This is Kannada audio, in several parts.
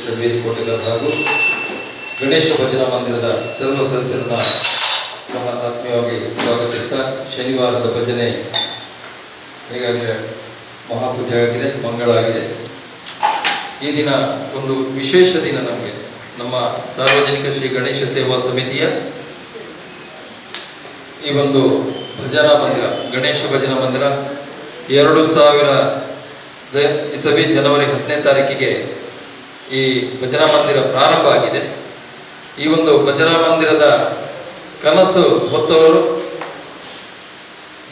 ರಣವೀರ್ ಕೋಟೆಗಾರ್ ಹಾಗೂ ಗಣೇಶ ಭಜನಾ ಮಂದಿರದ ಸರ್ವ ಸದಸ್ಯರನ್ನ ಬಹಳ ಆತ್ಮೀಯವಾಗಿ ಸ್ವಾಗತಿಸ್ತಾ, ಶನಿವಾರದ ಭಜನೆ ಈಗಾಗಲೇ ಮಹಾಪೂಜೆ ಆಗಿದೆ, ಮಂಗಳ ಆಗಿದೆ. ಈ ದಿನ ಒಂದು ವಿಶೇಷ ದಿನ. ನಮಗೆ ನಮ್ಮ ಸಾರ್ವಜನಿಕ ಶ್ರೀ ಗಣೇಶ ಸೇವಾ ಸಮಿತಿಯ ಈ ಒಂದು ಭಜನಾ ಮಂದಿರ, ಗಣೇಶ ಭಜನಾ ಮಂದಿರ 2000 ಇಸವಿ ಜನವರಿ 10ನೇ ತಾರೀಕಿಗೆ ಈ ಭಜನಾ ಮಂದಿರ ಪ್ರಾರಂಭ ಆಗಿದೆ. ಈ ಒಂದು ಭಜನಾ ಮಂದಿರದ ಕನಸು ಹೊತ್ತವರು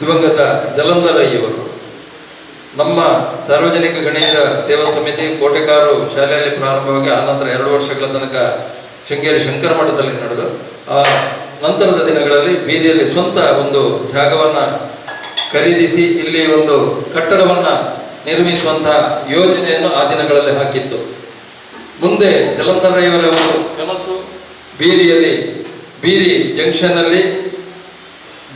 ದಿವಂಗತ ಜಲಂಧರಯ್ಯವರು. ನಮ್ಮ ಸಾರ್ವಜನಿಕ ಗಣೇಶ ಸೇವಾ ಸಮಿತಿ ಕೋಟೆಕಾರು ಶಾಲೆಯಲ್ಲಿ ಪ್ರಾರಂಭವಾಗಿ ಆನಂತರ 2 ವರ್ಷಗಳ ತನಕ ಶೃಂಗೇರಿ ಶಂಕರ ಮಠದಲ್ಲಿ ನಡೆದು, ಆ ನಂತರದ ದಿನಗಳಲ್ಲಿ ಬೀದಿಯಲ್ಲಿ ಸ್ವಂತ ಒಂದು ಜಾಗವನ್ನು ಖರೀದಿಸಿ ಇಲ್ಲಿ ಒಂದು ಕಟ್ಟಡವನ್ನು ನಿರ್ಮಿಸುವಂತಹ ಯೋಜನೆಯನ್ನು ಆ ದಿನಗಳಲ್ಲಿ ಹಾಕಿತ್ತು. ಮುಂದೆ ಜಲಂಧರಯ್ಯವರ ಒಂದು ಕನಸು ಬೀದಿ ಜಂಕ್ಷನ್ನಲ್ಲಿ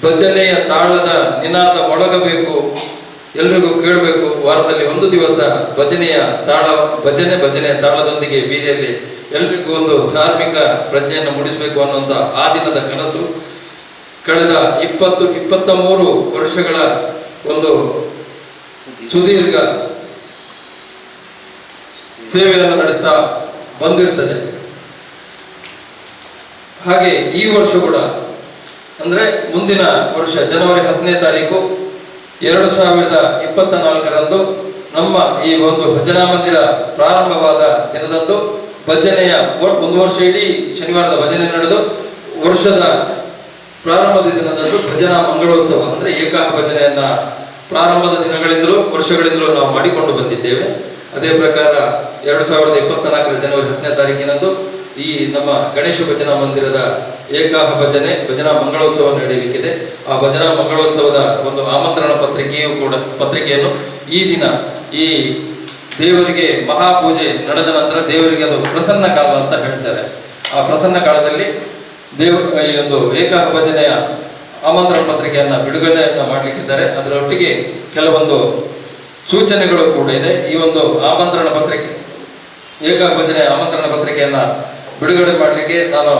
ಭಜನೆಯ ತಾಳದ ನಿನಾದ ಮೊಳಗಬೇಕು, ಎಲ್ರಿಗೂ ಕೇಳಬೇಕು. ವಾರದಲ್ಲಿ 1 ದಿವಸ ಭಜನೆಯ ತಾಳದೊಂದಿಗೆ ಬೀದಿಯಲ್ಲಿ ಎಲ್ರಿಗೂ ಒಂದು ಧಾರ್ಮಿಕ ಪ್ರಜ್ಞೆಯನ್ನು ಮೂಡಿಸಬೇಕು ಅನ್ನುವಂಥ ಆ ದಿನದ ಕನಸು ಕಳೆದ 23 ವರ್ಷಗಳ ಒಂದು ಸುದೀರ್ಘ ಸೇವೆಯನ್ನು ನಡೆಸ್ತಾ ಬಂದಿರ್ತದೆ. ಹಾಗೆ ಈ ವರ್ಷ ಕೂಡ, ಅಂದರೆ ಮುಂದಿನ ವರ್ಷ ಜನವರಿ 10ನೇ ತಾರೀಕು 2024ರಂದು ನಮ್ಮ ಈ ಒಂದು ಭಜನಾ ಮಂದಿರ ಪ್ರಾರಂಭವಾದ ದಿನದಂದು ಭಜನೆಯ 1 ವರ್ಷ ಇಡೀ ಶನಿವಾರದ ಭಜನೆ ನಡೆದು, ವರ್ಷದ ಪ್ರಾರಂಭದ ದಿನದಂದು ಭಜನಾ ಮಂಗಳೋತ್ಸವ, ಅಂದರೆ ಏಕಾಹ ಭಜನೆಯನ್ನ ಪ್ರಾರಂಭದ ದಿನಗಳಿಂದಲೂ ವರ್ಷಗಳಿಂದಲೂ ನಾವು ಮಾಡಿಕೊಂಡು ಬಂದಿದ್ದೇವೆ. ಅದೇ ಪ್ರಕಾರ 2024 ಜನವರಿ 10ನೇ ತಾರೀಕಿನಂದು ಈ ನಮ್ಮ ಗಣೇಶ ಭಜನಾ ಮಂದಿರದ ಏಕಾಹ ಭಜನಾ ಮಂಗಳೋತ್ಸವ ನಡೆಯಲಿಕ್ಕಿದೆ. ಆ ಭಜನಾ ಮಂಗಳೋತ್ಸವದ ಒಂದು ಆಮಂತ್ರಣ ಪತ್ರಿಕೆಯನ್ನು ಈ ದಿನ ಈ ದೇವರಿಗೆ ಮಹಾಪೂಜೆ ನಡೆದ ನಂತರ ದೇವರಿಗೆ ಅದು ಪ್ರಸನ್ನ ಕಾಲ ಅಂತ ಹೇಳ್ತಾರೆ. ಆ ಪ್ರಸನ್ನ ಕಾಲದಲ್ಲಿ ಈ ಒಂದು ಏಕಾಹ ಭಜನೆಯ ಆಮಂತ್ರಣ ಪತ್ರಿಕೆಯನ್ನು ಬಿಡುಗಡೆಯನ್ನು ಮಾಡಲಿಕ್ಕಿದ್ದಾರೆ. ಅದರೊಟ್ಟಿಗೆ ಕೆಲವೊಂದು ಸೂಚನೆಗಳು ಕೂಡ ಇದೆ. ಈ ಒಂದು ಆಮಂತ್ರಣ ಪತ್ರಿಕೆ, ಏಕಾಹ ಭಜನೆಯ ಆಮಂತ್ರಣ ಪತ್ರಿಕೆಯನ್ನು ಬಿಡುಗಡೆ ಮಾಡಲಿಕ್ಕೆ ನಾನು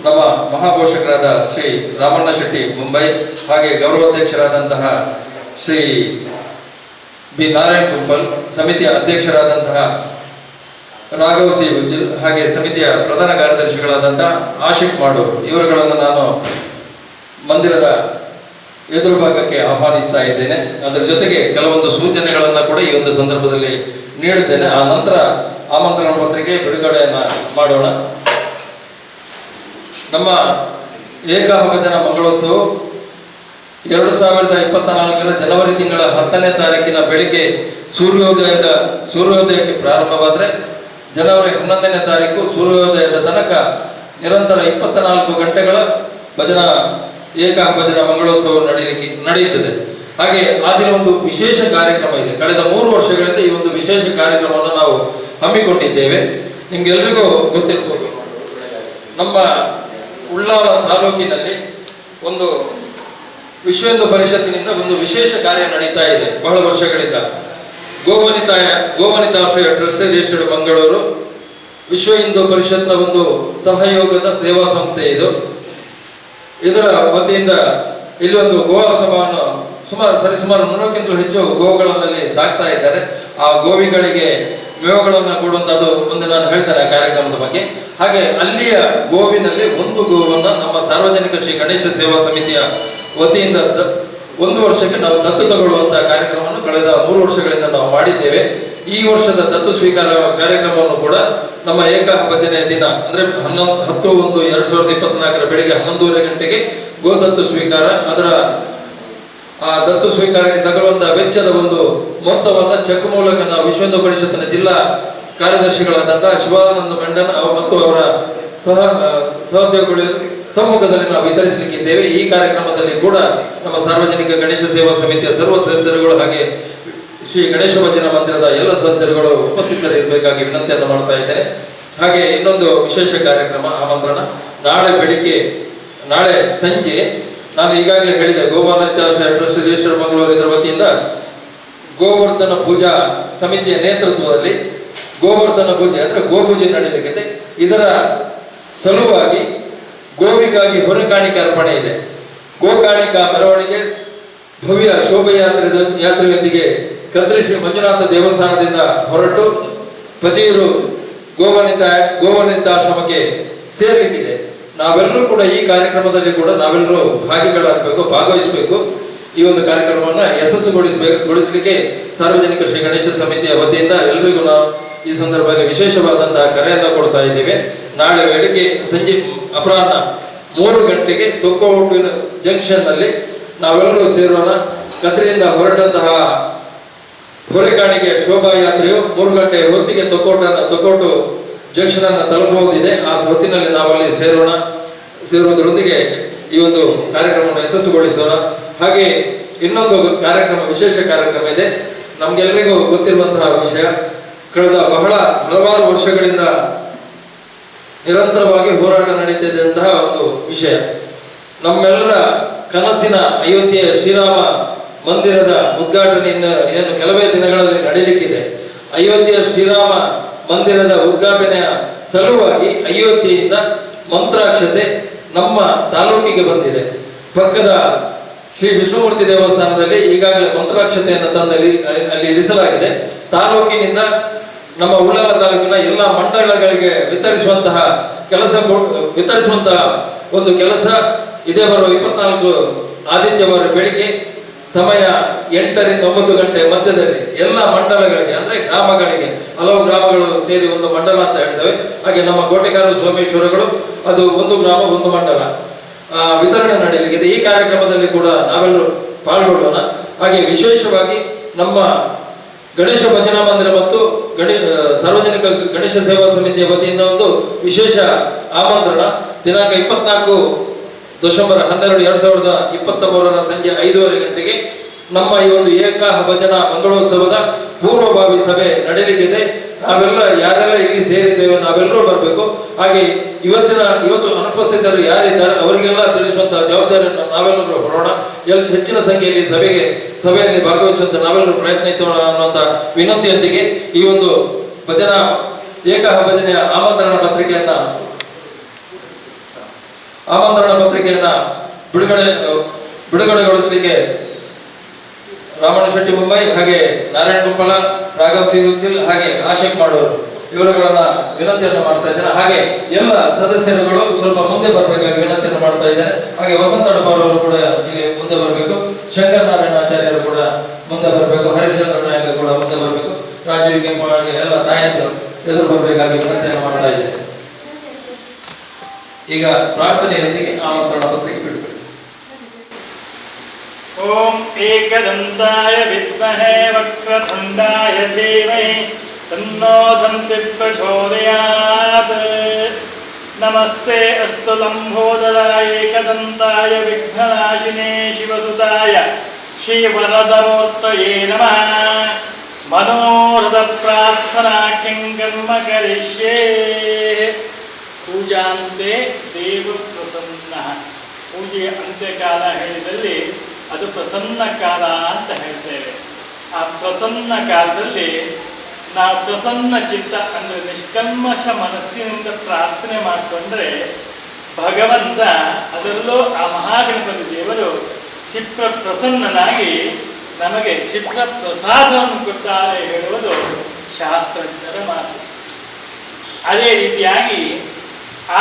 ನಮ್ಮ ಮಹಾಪೋಷಕರಾದ ಶ್ರೀ ರಾಮಣ್ಣ ಶೆಟ್ಟಿ ಮುಂಬೈ, ಹಾಗೆ ಗೌರವಾಧ್ಯಕ್ಷರಾದಂತಹ ಶ್ರೀ ಬಿ ನಾರಾಯಣ್ ಕುಂಪಲ್, ಸಮಿತಿಯ ಅಧ್ಯಕ್ಷರಾದಂತಹ ರಾಘವ್ ಸಿ ಉಜ್ಜಿಲ್, ಹಾಗೆ ಸಮಿತಿಯ ಪ್ರಧಾನ ಕಾರ್ಯದರ್ಶಿಗಳಾದಂತಹ ಆಶಿಕ್ ಮಾಡು, ಇವರುಗಳನ್ನು ನಾನು ಮಂದಿರದ ಎದುರು ಭಾಗಕ್ಕೆ ಆಹ್ವಾನಿಸ್ತಾ ಇದ್ದೇನೆ. ಅದರ ಜೊತೆಗೆ ಕೆಲವೊಂದು ಸೂಚನೆಗಳನ್ನು ಕೂಡ ಈ ಒಂದು ಸಂದರ್ಭದಲ್ಲಿ ನೀಡುತ್ತೇನೆ. ಆ ನಂತರ ಆಮಂತ್ರಣ ಪತ್ರಿಕೆ ಬಿಡುಗಡೆಯನ್ನ ಮಾಡೋಣ. ನಮ್ಮ ಏಕಾಹ ಭಜನಾ ಮಂಗಳೋತ್ಸವ 2024 ಜನವರಿ ತಿಂಗಳ 10ನೇ ತಾರೀಕಿನ ಬೆಳಿಗ್ಗೆ ಸೂರ್ಯೋದಯಕ್ಕೆ ಪ್ರಾರಂಭವಾದರೆ, ಜನವರಿ 11ನೇ ತಾರೀಕು ಸೂರ್ಯೋದಯದ ತನಕ ನಿರಂತರ 24 ಗಂಟೆಗಳ ಏಕಾಹ ಭಜನಾ ಮಂಗಳೋತ್ಸವ ನಡೆಯುತ್ತದೆ. ಹಾಗೆ ಆ ದಿನ ಒಂದು ವಿಶೇಷ ಕಾರ್ಯಕ್ರಮ ಇದೆ. ಕಳೆದ 3 ವರ್ಷಗಳಿಂದ ಈ ಒಂದು ವಿಶೇಷ ಕಾರ್ಯಕ್ರಮವನ್ನು ನಾವು ಹಮ್ಮಿಕೊಂಡಿದ್ದೇವೆ. ನಿಮ್ಗೆಲ್ರಿಗೂ ಗೊತ್ತಿರ್ಬೋದು, ನಮ್ಮ ಉಳ್ಳಾಲ ತಾಲೂಕಿನಲ್ಲಿ ಒಂದು ವಿಶ್ವ ಹಿಂದೂ ಪರಿಷತ್ತಿನಿಂದ ಒಂದು ವಿಶೇಷ ಕಾರ್ಯ ನಡೀತಾ ಇದೆ ಬಹಳ ವರ್ಷಗಳಿಂದ. ಗೋವನಿತಾಶ್ರಯ ಟ್ರಸ್ಟ್ ರಿಜಿಸ್ಟರ್ಡ್ ಮಂಗಳೂರು ವಿಶ್ವ ಹಿಂದೂ ಪರಿಷತ್ನ ಒಂದು ಸಹಯೋಗದ ಸೇವಾ ಸಂಸ್ಥೆ ಇದು. ಇದರ ವತಿಯಿಂದ ಇಲ್ಲಿ ಒಂದು ಗೋವಾಶ್ರಮವನ್ನು ಸರಿಸುಮಾರು 100ಕ್ಕಿಂತಲೂ ಹೆಚ್ಚು ಗೋವುಗಳಲ್ಲಿ ಸಾಕ್ತಾ ಇದ್ದಾರೆ. ಆ ಗೋವಿಗಳಿಗೆ ಮೇವುಗಳನ್ನು ಕೊಡುವಂಥದ್ದು ಮುಂದೆ ನಾನು ಹೇಳ್ತೇನೆ ಆ ಕಾರ್ಯಕ್ರಮದ ಬಗ್ಗೆ. ಹಾಗೆ ಅಲ್ಲಿಯ ಗೋವಿನಲ್ಲಿ ಒಂದು ಗೋವನ್ನು ನಮ್ಮ ಸಾರ್ವಜನಿಕ ಶ್ರೀ ಗಣೇಶ ಸೇವಾ ಸಮಿತಿಯ ವತಿಯಿಂದ 1 ವರ್ಷಕ್ಕೆ ನಾವು ದತ್ತು ತಗೊಳ್ಳುವಂತಹ ಕಾರ್ಯಕ್ರಮವನ್ನು ಕಳೆದ 3 ವರ್ಷಗಳಿಂದ ನಾವು ಮಾಡಿದ್ದೇವೆ. ಈ ವರ್ಷದ ದತ್ತು ಸ್ವೀಕಾರ ಕಾರ್ಯಕ್ರಮವನ್ನು ಕೂಡ ನಮ್ಮ ಏಕಾಹ ಭಜನೆಯ ದಿನ, ಅಂದ್ರೆ 10/1/2024 ಬೆಳಿಗ್ಗೆ 11:30 ಗಂಟೆಗೆ ಗೋದತ್ತು ಸ್ವೀಕಾರ, ಅದರ ಆ ದತ್ತು ಸ್ವೀಕಾರಕ್ಕೆ ತಗೊಳ್ಳುವಂತಹ ವೆಚ್ಚದ ಒಂದು ಮೊತ್ತವನ್ನು ಚೆಕ್ ಮೂಲಕ ನಾವು ವಿಶ್ವ ಹಿಂದೂ ಪರಿಷತ್ತಿನ ಜಿಲ್ಲಾ ಕಾರ್ಯದರ್ಶಿಗಳಾದಂತಹ ಶಿವಾನಂದ ಮಂಡನ್ ಮತ್ತು ಅವರ ಸಹೋದ್ಯೋಗಿಗಳ ಸಮ್ಮುಖದಲ್ಲಿ ನಾವು ವಿತರಿಸಲಿಕ್ಕಿದ್ದೇವೆ. ಈ ಕಾರ್ಯಕ್ರಮದಲ್ಲಿ ಕೂಡ ನಮ್ಮ ಸಾರ್ವಜನಿಕ ಗಣೇಶ ಸೇವಾ ಸಮಿತಿಯ ಸರ್ವ ಸದಸ್ಯರುಗಳು ಹಾಗೆ ಶ್ರೀ ಗಣೇಶ ಭಜನಾ ಮಂದಿರದ ಎಲ್ಲ ಸದಸ್ಯರುಗಳು ಉಪಸ್ಥಿತರಿರಬೇಕಾಗಿ ವಿನಂತಿಯನ್ನು ಮಾಡ್ತಾ ಇದ್ದೇನೆ. ಹಾಗೆ ಇನ್ನೊಂದು ವಿಶೇಷ ಕಾರ್ಯಕ್ರಮ ಆಮಂತ್ರಣ ನಾಳೆ ಸಂಜೆ ನಾನು ಈಗಾಗಲೇ ಹೇಳಿದೆ, ಗೋವನಿತಾಶ್ರಯ ಟ್ರಸ್ಟ್ ರಿಜಿಸ್ಟರ್ಡ್ ಮಂಗಳೂರು ಇದರ ವತಿಯಿಂದ ಗೋವರ್ಧನ ಪೂಜಾ ಸಮಿತಿಯ ನೇತೃತ್ವದಲ್ಲಿ ಗೋವರ್ಧನ ಪೂಜೆ ಅಂದ್ರೆ ಗೋಪೂಜೆ ನಡೀಲಿಕ್ಕಿದೆ. ಇದರ ಸಲುವಾಗಿ ಗೋವಿಗಾಗಿ ಹೊರಕಾಣಿಕೆ ಅರ್ಪಣೆ ಇದೆ. ಗೋಕಾಣಿಕಾ ಮೆರವಣಿಗೆ ಭವ್ಯ ಶೋಭಾಯಾತ್ರೆಯೊಂದಿಗೆ ಕದ್ರಿ ಶ್ರೀ ಮಂಜುನಾಥ ದೇವಸ್ಥಾನದಿಂದ ಹೊರಟು ಪಜೀರು ಗೋವನಿತಾಶ್ರಮಕ್ಕೆ ಸೇರಲಿಕ್ಕಿದೆ. ನಾವೆಲ್ಲರೂ ಕೂಡ ಈ ಕಾರ್ಯಕ್ರಮದಲ್ಲಿ ಕೂಡ ನಾವೆಲ್ಲರೂ ಭಾಗವಹಿಸಬೇಕು. ಈ ಒಂದು ಕಾರ್ಯಕ್ರಮವನ್ನು ಯಶಸ್ಸುಗೊಳಿಸಲಿಕ್ಕೆ ಸಾರ್ವಜನಿಕ ಶ್ರೀ ಗಣೇಶ ಸಮಿತಿಯ ವತಿಯಿಂದ ಎಲ್ಲರಿಗೂ ನಾವು ಈ ಸಂದರ್ಭದಲ್ಲಿ ವಿಶೇಷವಾದಂತಹ ಕರೆಯನ್ನು ಕೊಡ್ತಾ ಇದ್ದೇವೆ. ನಾಳೆ ಬೆಳಿಗ್ಗೆ ಸಂಜೆ ಅಪರಾಹ್ನ 3 ಗಂಟೆಗೆ ತೊಕ್ಕೋಟು ಜಂಕ್ಷನ್ ನಲ್ಲಿ ನಾವೆಲ್ಲರೂ ಸೇರೋಣ. ಕದ್ರಿಯಿಂದ ಹೊರೆಕಾಣಿಕೆ ಶೋಭಾಯಾತ್ರೆಯು 3 ಗಂಟೆಯ ಹೊತ್ತಿಗೆ ತೊಕ್ಕೋಟು ಜಂಕ್ಷನ್ ಅನ್ನು ತಲುಪುವುದಿದೆ. ಆ ಹೊತ್ತಿನಲ್ಲಿ ನಾವಲ್ಲಿ ಸೇರುವುದರೊಂದಿಗೆ ಈ ಒಂದು ಕಾರ್ಯಕ್ರಮವನ್ನು ಯಶಸ್ಸುಗೊಳಿಸೋಣ. ಹಾಗೆ ಇನ್ನೊಂದು ವಿಶೇಷ ಕಾರ್ಯಕ್ರಮ ಇದೆ. ನಮ್ಗೆಲ್ಲರಿಗೂ ಗೊತ್ತಿರುವಂತಹ ವಿಷಯ, ಕಳೆದ ಹಲವಾರು ವರ್ಷಗಳಿಂದ ನಿರಂತರವಾಗಿ ಹೋರಾಟ ನಡೀತಿದ್ದಂತಹ ಒಂದು ವಿಷಯ, ನಮ್ಮೆಲ್ಲರ ಕನಸಿನ ಅಯೋಧ್ಯೆಯ ಶ್ರೀರಾಮ ಮಂದಿರದ ಉದ್ಘಾಟನೆಯನ್ನು ಏನು ಕೆಲವೇ ದಿನಗಳಲ್ಲಿ ನಡೆಯಲಿಕ್ಕಿದೆ. ಅಯೋಧ್ಯೆಯ ಶ್ರೀರಾಮ ಮಂದಿರದ ಉದ್ಘಾಟನೆಯ ಸಲುವಾಗಿ ಅಯೋಧ್ಯೆಯಿಂದ ಮಂತ್ರಾಕ್ಷತೆ ನಮ್ಮ ತಾಲೂಕಿಗೆ ಬಂದಿದೆ. ಪಕ್ಕದ ಶ್ರೀ ವಿಷ್ಣುಮೂರ್ತಿ ದೇವಸ್ಥಾನದಲ್ಲಿ ಈಗಾಗಲೇ ಮಂತ್ರಾಕ್ಷತೆಯನ್ನು ತಂದಲ್ಲಿ ಅಲ್ಲಿ ಇರಿಸಲಾಗಿದೆ. ತಾಲೂಕಿನಿಂದ ನಮ್ಮ ಉಳ್ಳಾಲ ತಾಲೂಕಿನ ಎಲ್ಲ ಮಂಡಳಗಳಿಗೆ ವಿತರಿಸುವಂತಹ ಒಂದು ಕೆಲಸ ಇದೇ ಬರುವ 24 ಆದಿತ್ಯವಾರ ಬೆಳಿಗ್ಗೆ ಸಮಯ 8 ರಿಂದ 9 ಗಂಟೆ ಮಧ್ಯದಲ್ಲಿ ಎಲ್ಲ ಮಂಡಲಗಳಿಗೆ ಅಂದ್ರೆ ಗ್ರಾಮಗಳಿಗೆ, ಹಲವು ಗ್ರಾಮಗಳು ಸೇರಿ ಒಂದು ಮಂಡಲ ಅಂತ ಹೇಳ್ತೇವೆ. ಹಾಗೆ ನಮ್ಮ ಕೋಟೆಗಾರ ಸೋಮೇಶ್ವರಗಳು ಅದು ಒಂದು ಗ್ರಾಮ ಒಂದು ಮಂಡಲ ವಿತರಣೆ ನಡೆಯಲಿಕ್ಕಿದೆ. ಈ ಕಾರ್ಯಕ್ರಮದಲ್ಲಿ ಕೂಡ ನಾವೆಲ್ಲರೂ ಪಾಲ್ಗೊಳ್ಳೋಣ. ಹಾಗೆ ವಿಶೇಷವಾಗಿ ನಮ್ಮ ಗಣೇಶ ಭಜನಾ ಮಂದಿರ ಮತ್ತು ಸಾರ್ವಜನಿಕ ಗಣೇಶ ಸೇವಾ ಸಮಿತಿಯ ವತಿಯಿಂದ ಒಂದು ವಿಶೇಷ ಆಮಂತ್ರಣ. ದಿನಾಂಕ 24 ಡಿಸೆಂಬರ್ 12, 2023 ಸಂಜೆ 5:30 ಗಂಟೆಗೆ ನಮ್ಮ ಈ ಒಂದು ಏಕಾಹ ಭಜನಾ ಮಂಗಳೋತ್ಸವದ ಪೂರ್ವಭಾವಿ ಸಭೆ ನಡೆಯಲಿಕ್ಕಿದೆ. ನಾವೆಲ್ಲ ಯಾರೆಲ್ಲ ಇಲ್ಲಿ ಸೇರಿದ್ದೇವೆ ನಾವೆಲ್ಲರೂ ಬರಬೇಕು. ಹಾಗೆ ಇವತ್ತು ಅನುಪಸ್ಥಿತರು ಯಾರಿದ್ದಾರೆ ಅವರಿಗೆಲ್ಲ ತಿಳಿಸುವಂತಹ ಜವಾಬ್ದಾರಿಯನ್ನು ನಾವೆಲ್ಲರೂ ಹೊರೋಣ. ಹೆಚ್ಚಿನ ಸಂಖ್ಯೆಯಲ್ಲಿ ಸಭೆಯಲ್ಲಿ ಭಾಗವಹಿಸುವಂತ ನಾವೆಲ್ಲರೂ ಪ್ರಯತ್ನಿಸೋಣ ಅನ್ನುವಂತ ವಿನಂತಿಯೊಂದಿಗೆ ಈ ಒಂದು ಏಕಾಹ ಭಜನೆಯ ಆಮಂತ್ರಣ ಪತ್ರಿಕೆಯನ್ನ ಬಿಡುಗಡೆಗೊಳಿಸಲಿಕ್ಕೆ ರಾಮಣ್ಣ ಶೆಟ್ಟಿ ಮುಂಬೈ, ಹಾಗೆ ನಾರಾಯಣ ಕುಂಪಲ, ರಾಘವ್ ಸಿರುಚಿಲ್, ಹಾಗೆ ಆಶಿಕ್ ಮಾಡೋರು ಇವರುಗಳನ್ನ ವಿನಂತಿಯನ್ನು ಮಾಡ್ತಾ ಇದ್ದೇನೆ. ಹಾಗೆ ಎಲ್ಲ ಸದಸ್ಯರುಗಳು ಸ್ವಲ್ಪ ಮುಂದೆ ಬರಬೇಕಾಗಿ ವಿನಂತಿಯನ್ನು ಮಾಡ್ತಾ ಇದ್ದೇನೆ. ಹಾಗೆ ವಸಂತ ಅಡಪಾರವರು ಕೂಡ ಇಲ್ಲಿ ಮುಂದೆ ಬರಬೇಕು, ಶಂಕರ್ ನಾರಾಯಣ ಆಚಾರ್ಯರು ಕೂಡ ಮುಂದೆ ಬರಬೇಕು, ಹರಿಶ್ಚಂದ್ರ ನಾಯಕರು ಕೂಡ ಮುಂದೆ ಬರಬೇಕು, ರಾಜೀವ್ ಕೆಂಪಾಳಿಗೆ ಎಲ್ಲ ತಾಯಂದಿರು ಎದುರು ಬರಬೇಕಾಗಿ ವಿನಂತಿಯನ್ನು ಮಾಡ್ತಾ ಇದ್ದೇನೆ. ಈಗ ಪ್ರಾರ್ಥನೆಯೊಂದಿಗೆ ಆಮಂತ್ರಣ ಪತ್ರಿಕೆ ಬಿಡಬೇಕು. ಓಂ ಏಕದಂತಾಯ ವಿದ್ಮಹೇ ವಕ್ರತುಂಡಾಯ ಧೀಮಹಿ ತನ್ನೋ ದಂತಿ ಪ್ರಚೋದಯಾತ್. ನಮಸ್ತೆ ಅಸ್ತು ಲಂಬೋದರಾಯ ಏಕದಂತಾಯ ವಿಘ್ನನಾಶಿನೇ ಶಿವಸುತಾಯ ಶ್ರೀವರದಮೂರ್ತಯೇ ನಮಃ. ಮನೋರಥ ಪ್ರಾರ್ಥನಾ ಕಿಂಕರ್ಮ ಕರಿಷ್ಯೇ. ಪೂಜಾಂತೆ ದೇವ ಪ್ರಸನ್ನ. ಪೂಜೆಯ ಅಂತ್ಯಕಾಲ ಹೇಳಿದಲ್ಲಿ ಅದು ಪ್ರಸನ್ನ ಕಾಲ ಅಂತ ಹೇಳ್ತೇವೆ. ಆ ಪ್ರಸನ್ನ ಕಾಲದಲ್ಲಿ ನಾವು ಪ್ರಸನ್ನ ಚಿತ್ತ ಅಂದರೆ ನಿಷ್ಕಲ್ಮಶ ಮನಸ್ಸಿನಿಂದ ಪ್ರಾರ್ಥನೆ ಮಾಡಿಕೊಂಡ್ರೆ ಭಗವಂತ, ಅದರಲ್ಲೂ ಆ ಮಹಾಗಣಪತಿ ದೇವರು ಕ್ಷಿಪ್ರ ಪ್ರಸನ್ನನಾಗಿ ನಮಗೆ ಕ್ಷಿಪ್ರ ಪ್ರಸಾದವನ್ನು ಕೊಡ್ತಾರೆ ಹೇಳುವುದು ಶಾಸ್ತ್ರಜ್ಞರ ಮಾತು. ಅದೇ ರೀತಿಯಾಗಿ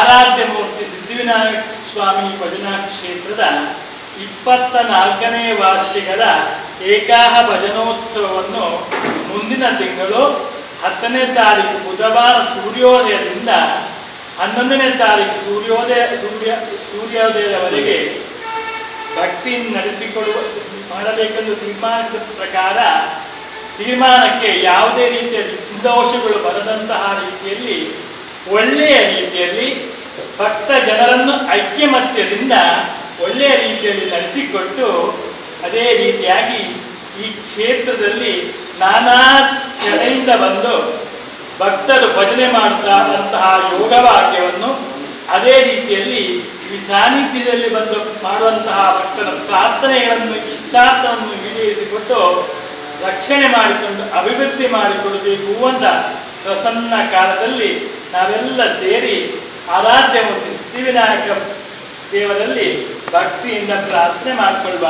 ಆರಾಧ್ಯ ಮೂರ್ತಿ ಸಿದ್ಧಿವಿನಾಯಕ ಸ್ವಾಮಿ ಭಜನಾ ಕ್ಷೇತ್ರದ 24ನೇ ವಾರ್ಷಿಕದ ಏಕಾಹ ಭಜನೋತ್ಸವವನ್ನು ಮುಂದಿನ ತಿಂಗಳು 10ನೇ ತಾರೀಕು ಬುಧವಾರ ಸೂರ್ಯೋದಯದಿಂದ 11ನೇ ತಾರೀಕು ಸೂರ್ಯೋದಯದವರೆಗೆ ಭಕ್ತಿಯನ್ನು ಮಾಡಬೇಕೆಂದು ತೀರ್ಮಾನಕ್ಕೆ ಯಾವುದೇ ರೀತಿಯ ದೋಷಗಳು ಬರದಂತಹ ರೀತಿಯಲ್ಲಿ ಒಳ್ಳೆಯ ರೀತಿಯಲ್ಲಿ ಭಕ್ತ ಜನರನ್ನು ಐಕ್ಯಮತ್ಯದಿಂದ ಒಳ್ಳೆಯ ರೀತಿಯಲ್ಲಿ ನಡೆಸಿಕೊಟ್ಟು, ಅದೇ ರೀತಿಯಾಗಿ ಈ ಕ್ಷೇತ್ರದಲ್ಲಿ ನಾನಾ ಚಳೆಯಿಂದ ಬಂದು ಭಕ್ತರು ಭಜನೆ ಮಾಡುವಂತಹ ಯೋಗವಾಕ್ಯವನ್ನು ಅದೇ ರೀತಿಯಲ್ಲಿ ಈ ಸಾನ್ನಿಧ್ಯದಲ್ಲಿ ಬಂದು ಮಾಡುವಂತಹ ಭಕ್ತರ ಪ್ರಾರ್ಥನೆಗಳನ್ನು ಇಷ್ಟಾರ್ಥವನ್ನು ಈಡೇರಿಸಿಕೊಟ್ಟು ರಕ್ಷಣೆ ಮಾಡಿಕೊಂಡು ಅಭಿವೃದ್ಧಿ ಮಾಡಿಕೊಡಬೇಕು ಅಂತ ಪ್ರಸನ್ನ ಕಾಲದಲ್ಲಿ ನಾವೆಲ್ಲ ಸೇರಿ ಆರಾಧ್ಯ ಮೂರ್ತಿ ಸಿದ್ಧಿವಿನಾಯಕ ದೇವರಲ್ಲಿ ಭಕ್ತಿಯಿಂದ ಪ್ರಾರ್ಥನೆ ಮಾಡಿಕೊಳ್ಳುವ.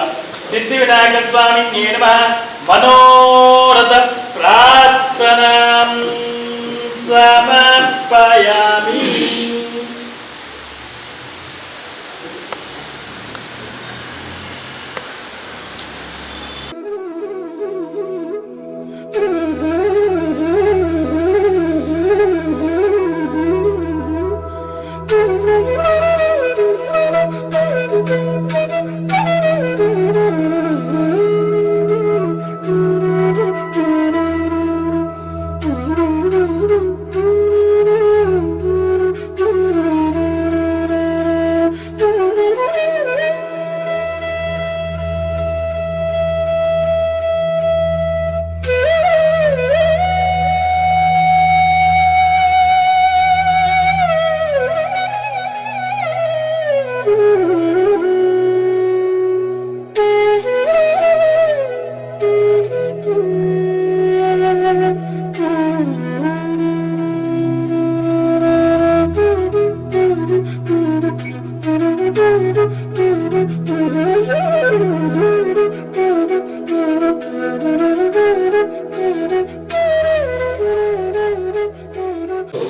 ಸಿದ್ಧಿವಿನಾಯಕ ಸ್ವಾಮಿ ನಮಃ. ಮನೋರಥ ಪ್ರಾರ್ಥನಾ ಸಮರ್ಪಯಾಮಿ.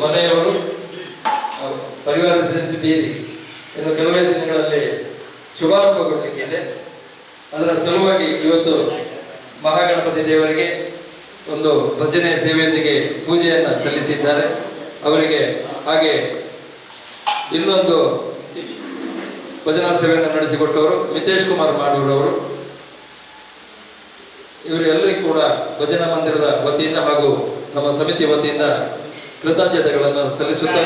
ಮನೆಯವರು ಪರಿವಾರ ರೆಸಿಡೆನ್ಸಿ ಬೀರಿ ಇನ್ನು ಕೆಲವೇ ದಿನಗಳಲ್ಲಿ ಶುಭಾರಂಭಗೊಳ್ಳಲಿಕ್ಕಿದೆ. ಅದರ ಸಲುವಾಗಿ ಇವತ್ತು ಮಹಾಗಣಪತಿ ದೇವರಿಗೆ ಒಂದು ಭಜನೆ ಸೇವೆಯೊಂದಿಗೆ ಪೂಜೆಯನ್ನು ಸಲ್ಲಿಸಿದ್ದಾರೆ. ಅವರಿಗೆ ಹಾಗೆ ಇನ್ನೊಂದು ಭಜನಾ ಸೇವೆಯನ್ನು ನಡೆಸಿಕೊಟ್ಟವರು ಮಿತೇಶ್ ಕುಮಾರ್ ಮಾಡೂರವರು. ಇವರೆಲ್ಲರಿಗೂ ಕೂಡ ಭಜನಾ ಮಂದಿರದ ವತಿಯಿಂದ ಹಾಗೂ ನಮ್ಮ ಸಮಿತಿ ವತಿಯಿಂದ ಕೃತಜ್ಞತೆಗಳನ್ನು ಸಲ್ಲಿಸುತ್ತಾ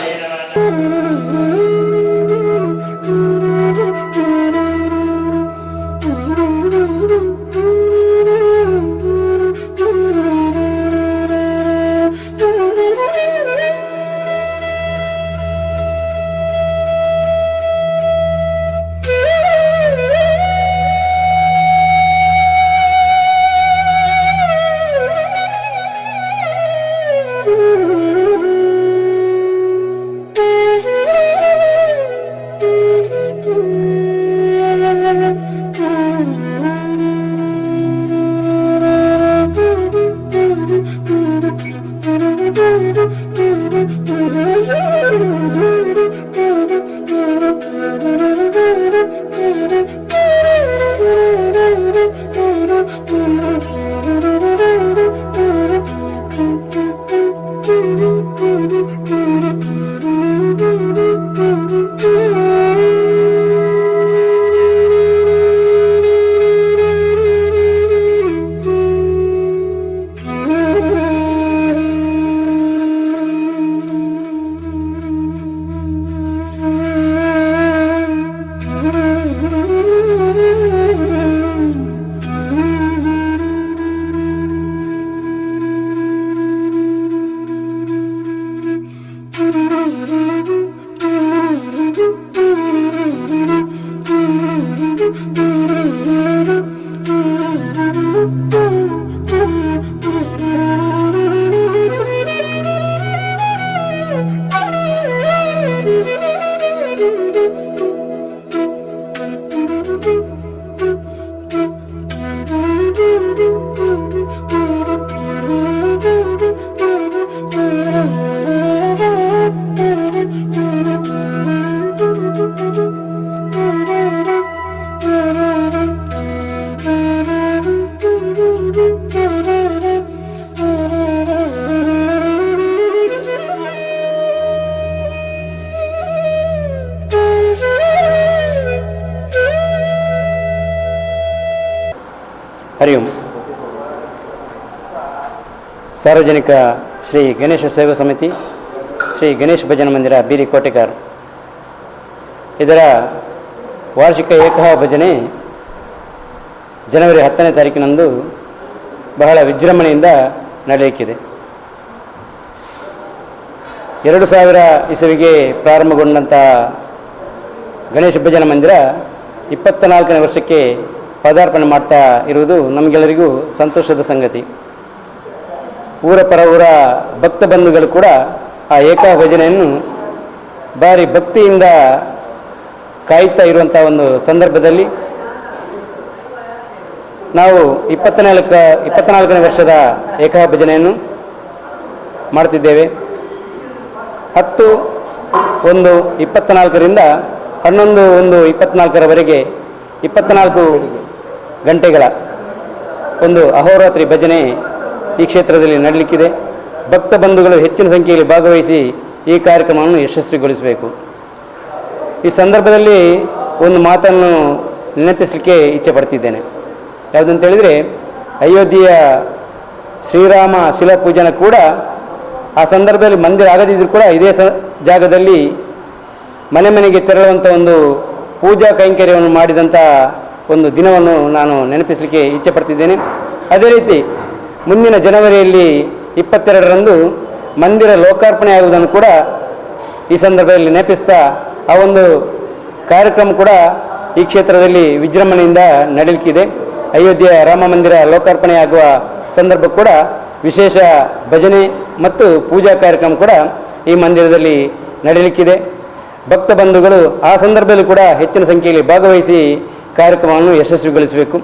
ಹರಿ ಓಂ. ಸಾರ್ವಜನಿಕ ಶ್ರೀ ಗಣೇಶ ಸೇವಾ ಸಮಿತಿ ಶ್ರೀ ಗಣೇಶ್ ಭಜನಾ ಮಂದಿರ ಬೀರಿ ಕೋಟೆಕಾರ್ ಇದರ ವಾರ್ಷಿಕ ಏಕಃ ಭಜನೆ ಜನವರಿ 10ನೇ ತಾರೀಕಿನಂದು ಬಹಳ ವಿಜೃಂಭಣೆಯಿಂದ ನಡೆಯಲಿಕ್ಕಿದೆ. 2000 ಇಸವಿಗೆ ಪ್ರಾರಂಭಗೊಂಡಂಥ ಗಣೇಶ ಭಜನಾ ಮಂದಿರ 24ನೇ ವರ್ಷಕ್ಕೆ ಪದಾರ್ಪಣೆ ಮಾಡ್ತಾ ಇರುವುದು ನಮಗೆಲ್ಲರಿಗೂ ಸಂತೋಷದ ಸಂಗತಿ. ಊರ ಪರ ಊರ ಭಕ್ತ ಬಂಧುಗಳು ಕೂಡ ಆ ಏಕಾ ಭಜನೆಯನ್ನು ಭಾರಿ ಭಕ್ತಿಯಿಂದ ಕಾಯ್ತಾ ಇರುವಂಥ ಒಂದು ಸಂದರ್ಭದಲ್ಲಿ ನಾವು 24ನೇ ವರ್ಷದ ಏಕಾ ಭಜನೆಯನ್ನು ಮಾಡ್ತಿದ್ದೇವೆ. 10/1/24ರಿಂದ 11/1/24ರವರೆಗೆ 24 ಗಂಟೆಗಳ ಒಂದು ಅಹೋರಾತ್ರಿ ಭಜನೆ ಈ ಕ್ಷೇತ್ರದಲ್ಲಿ ನಡೆಯಲಿಕ್ಕಿದೆ. ಭಕ್ತ ಬಂಧುಗಳು ಹೆಚ್ಚಿನ ಸಂಖ್ಯೆಯಲ್ಲಿ ಭಾಗವಹಿಸಿ ಈ ಕಾರ್ಯಕ್ರಮವನ್ನು ಯಶಸ್ವಿಗೊಳಿಸಬೇಕು. ಈ ಸಂದರ್ಭದಲ್ಲಿ ಒಂದು ಮಾತನ್ನು ನೆನಪಿಸಲಿಕ್ಕೆ ಇಚ್ಛೆ ಪಡ್ತಿದ್ದೇನೆ. ಯಾವುದಂತ ಹೇಳಿದರೆ, ಅಯೋಧ್ಯೆಯ ಶ್ರೀರಾಮ ಶಿಲಾಪೂಜನ ಕೂಡ ಆ ಸಂದರ್ಭದಲ್ಲಿ ಮಂದಿರ ಆಗದಿದ್ದರೂ ಕೂಡ ಇದೇ ಜಾಗದಲ್ಲಿ ಮನೆ ಮನೆಗೆ ತೆರಳುವಂಥ ಒಂದು ಪೂಜಾ ಕೈಂಕರ್ಯವನ್ನು ಮಾಡಿದಂಥ ಒಂದು ದಿನವನ್ನು ನಾನು ನೆನಪಿಸಲಿಕ್ಕೆ ಇಚ್ಛೆ ಪಡ್ತಿದ್ದೇನೆ. ಅದೇ ರೀತಿ ಮುಂದಿನ ಜನವರಿಯಲ್ಲಿ 22ರಂದು ಮಂದಿರ ಲೋಕಾರ್ಪಣೆ ಆಗುವುದನ್ನು ಕೂಡ ಈ ಸಂದರ್ಭದಲ್ಲಿ ನೆನಪಿಸ್ತಾ ಆ ಒಂದು ಕಾರ್ಯಕ್ರಮ ಕೂಡ ಈ ಕ್ಷೇತ್ರದಲ್ಲಿ ವಿಜೃಂಭಣೆಯಿಂದ ನಡೆಯಲಿಕ್ಕಿದೆ. ಅಯೋಧ್ಯೆಯ ರಾಮ ಮಂದಿರ ಲೋಕಾರ್ಪಣೆ ಆಗುವ ಸಂದರ್ಭ ಕೂಡ ವಿಶೇಷ ಭಜನೆ ಮತ್ತು ಪೂಜಾ ಕಾರ್ಯಕ್ರಮ ಕೂಡ ಈ ಮಂದಿರದಲ್ಲಿ ನಡೆಯಲಿಕ್ಕಿದೆ. ಭಕ್ತ ಬಂಧುಗಳು ಆ ಸಂದರ್ಭದಲ್ಲಿ ಕೂಡ ಹೆಚ್ಚಿನ ಸಂಖ್ಯೆಯಲ್ಲಿ ಭಾಗವಹಿಸಿ ಕಾರ್ಯಕ್ರಮವನ್ನು ಯಶಸ್ವಿಗೊಳಿಸಬೇಕು.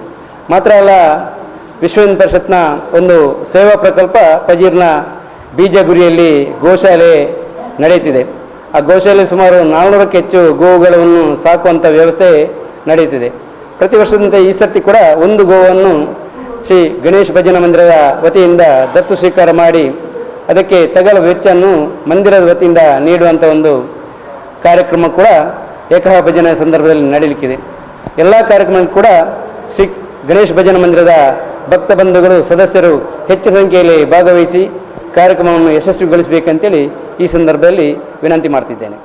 ಮಾತ್ರ ಅಲ್ಲ, ವಿಶ್ವ ಹಿಂದೂ ಪರಿಷತ್ನ ಒಂದು ಸೇವಾ ಪ್ರಕಲ್ಪ ಪಜೀರ್ನ ಬೀಜಗುರಿಯಲ್ಲಿ ಗೋಶಾಲೆ ನಡೆಯುತ್ತಿದೆ. ಆ ಗೋಶಾಲೆ ಸುಮಾರು 400ಕ್ಕೂ ಹೆಚ್ಚು ಗೋವುಗಳನ್ನು ಸಾಕುವಂಥ ವ್ಯವಸ್ಥೆ ನಡೆಯುತ್ತಿದೆ. ಪ್ರತಿ ವರ್ಷದಂತೆ ಈ ಸರ್ತಿ ಕೂಡ ಒಂದು ಗೋವನ್ನು ಶ್ರೀ ಗಣೇಶ್ ಭಜನಾ ಮಂದಿರದ ವತಿಯಿಂದ ದತ್ತು ಸ್ವೀಕಾರ ಮಾಡಿ ಅದಕ್ಕೆ ತಗಲ ವೆಚ್ಚವನ್ನು ಮಂದಿರದ ವತಿಯಿಂದ ನೀಡುವಂಥ ಒಂದು ಕಾರ್ಯಕ್ರಮ ಕೂಡ ಏಕಾ ಭಜನೆ ಸಂದರ್ಭದಲ್ಲಿ ನಡೆಯಲಿಕ್ಕಿದೆ. ಎಲ್ಲ ಕಾರ್ಯಕ್ರಮ ಕೂಡ ಶ್ರೀ ಗಣೇಶ್ ಭಜನಾ ಮಂದಿರದ ಭಕ್ತ ಬಂಧುಗಳು ಸದಸ್ಯರು ಹೆಚ್ಚಿನ ಸಂಖ್ಯೆಯಲ್ಲಿ ಭಾಗವಹಿಸಿ ಕಾರ್ಯಕ್ರಮವನ್ನು ಯಶಸ್ವಿಗೊಳಿಸಬೇಕಂತೇಳಿ ಈ ಸಂದರ್ಭದಲ್ಲಿ ವಿನಂತಿ ಮಾಡ್ತಿದ್ದೇನೆ.